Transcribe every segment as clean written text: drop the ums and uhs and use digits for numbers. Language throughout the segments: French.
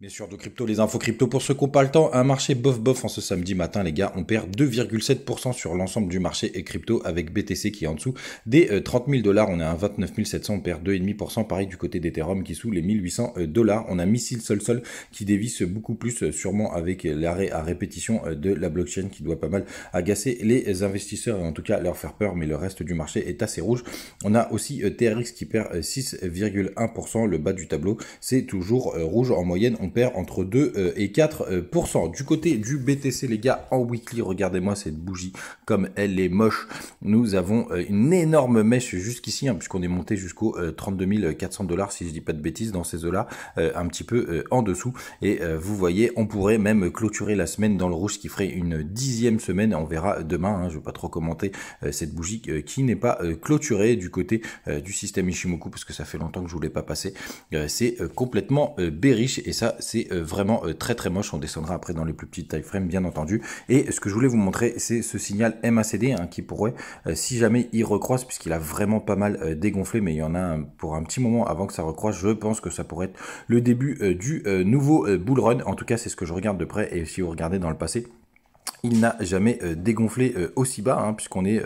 Bien sûr, de crypto, les infos crypto pour ceux qui n'ont pas le temps. Un marché bof en ce samedi matin, les gars. On perd 2,7% sur l'ensemble du marché et crypto avec BTC qui est en dessous des 30 000 dollars. On est à 29 700, on perd 2,5%. Pareil du côté d'Ethereum qui est sous les 1800 dollars. On a Missile Sol qui dévisse beaucoup plus, sûrement avec l'arrêt à répétition de la blockchain qui doit pas mal agacer les investisseurs et en tout cas leur faire peur. Mais le reste du marché est assez rouge. On a aussi TRX qui perd 6,1%. Le bas du tableau, c'est toujours rouge en moyenne. On perd entre 2 et 4%. Du côté du BTC, les gars, en weekly, regardez-moi cette bougie comme elle est moche. Nous avons une énorme mèche jusqu'ici, hein, puisqu'on est monté jusqu'aux 32 400 dollars, si je dis pas de bêtises, dans ces eaux-là, un petit peu en dessous. Et vous voyez, on pourrait même clôturer la semaine dans le rouge, ce qui ferait une 10e semaine. On verra demain, hein, je ne vais pas trop commenter cette bougie qui n'est pas clôturée du côté du système Ishimoku, parce que ça fait longtemps que je ne voulais pas passer. C'est complètement bearish, et ça, c'est vraiment très moche. On descendra après dans les plus petites time frames, bien entendu. Et ce que je voulais vous montrer, c'est ce signal MACD, hein, qui pourrait, si jamais il recroise, puisqu'il a vraiment pas mal dégonflé, mais il y en a pour un petit moment avant que ça recroise, je pense que ça pourrait être le début du nouveau bull run. En tout cas, c'est ce que je regarde de près, et si vous regardez dans le passé, il n'a jamais dégonflé aussi bas, hein, puisqu'on est,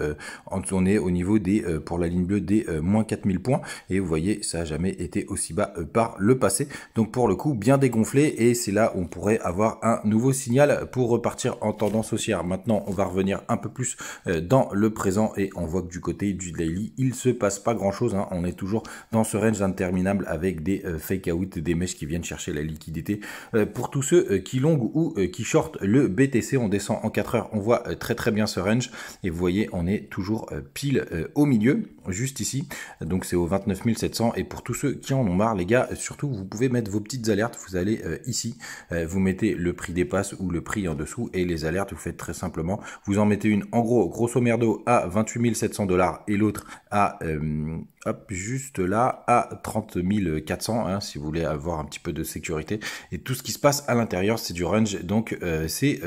on est au niveau des, pour la ligne bleue, des moins 4000 points. Et vous voyez, ça n'a jamais été aussi bas par le passé. Donc pour le coup, bien dégonflé. Et c'est là où on pourrait avoir un nouveau signal pour repartir en tendance haussière. Maintenant, on va revenir un peu plus dans le présent. Et on voit que du côté du daily, il se passe pas grand-chose, hein. On est toujours dans ce range interminable avec des fake out, des mèches qui viennent chercher la liquidité. Pour tous ceux qui long ou qui short le BTC, on descend en 4 heures, on voit très bien ce range et vous voyez, on est toujours pile au milieu, juste ici. Donc c'est au 29 700. Et pour tous ceux qui en ont marre, les gars, surtout vous pouvez mettre vos petites alertes. Vous allez ici, vous mettez le prix des passes ou le prix en dessous, et les alertes, vous faites très simplement, vous en mettez une en gros, grosso merdo, à 28 700 dollars et l'autre à hop, juste là à 30 400, hein, si vous voulez avoir un petit peu de sécurité. Et tout ce qui se passe à l'intérieur, c'est du range, donc c'est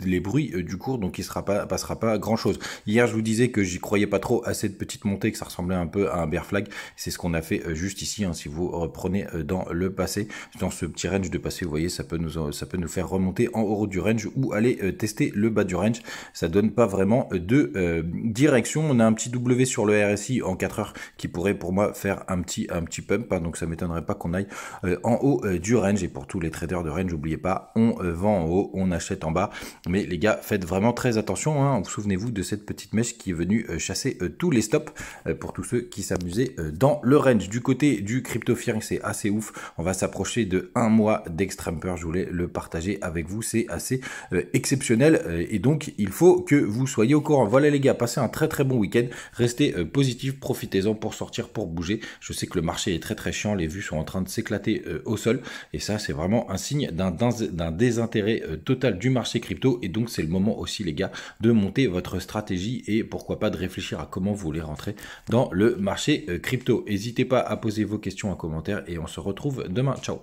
les bruits du cours, donc il passera pas grand chose. Hier, je vous disais que j'y croyais pas trop à cette petite montée, que ça ressemblait un peu à un bear flag. C'est ce qu'on a fait juste ici, hein, si vous reprenez dans le passé, dans ce petit range de passé, vous voyez, ça peut nous faire remonter en haut du range ou aller tester le bas du range. Ça donne pas vraiment de direction. On a un petit W sur le RSI en 4 heures qui pourrait pour moi faire un petit pump, hein, donc ça m'étonnerait pas qu'on aille en haut du range. Et pour tous les traders de range, n'oubliez pas, on vend en haut, on achète en bas. Mais les gars, faites vraiment très attention, hein. Souvenez-vous de cette petite mèche qui est venue chasser tous les stops pour tous ceux qui s'amusaient dans le range. Du côté du crypto fear, c'est assez ouf. On va s'approcher de 1 mois d'extreme peur. Je voulais le partager avec vous, c'est assez exceptionnel, et donc il faut que vous soyez au courant. Voilà les gars, passez un très bon week-end, restez positif, profitez-en pour sortir, pour bouger. Je sais que le marché est très chiant, les vues sont en train de s'éclater au sol, et ça c'est vraiment un signe d'un désintérêt total du marché crypto. Et donc c'est le moment aussi les gars de monter votre stratégie et pourquoi pas de réfléchir à comment vous voulez rentrer dans le marché crypto. N'hésitez pas à poser vos questions en commentaire et on se retrouve demain. Ciao.